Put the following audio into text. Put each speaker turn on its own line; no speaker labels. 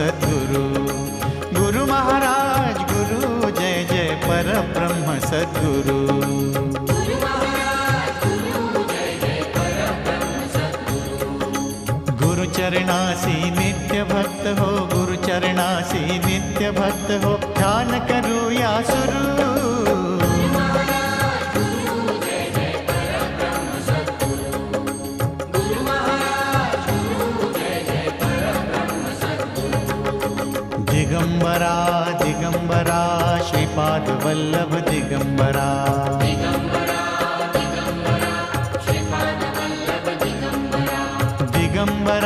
सद्गुरु। गुरु महाराज गुरु जय जय परब्रह्म सद्गुरु। गुरु चरणासी नित्य भक्त हो, गुरु चरणासी नित्य भक्त हो, ध्यान करो या सुरु। दिगंबरा दिगंबरा श्रीपाद वल्लभ दिगंबरा। दिगंबरा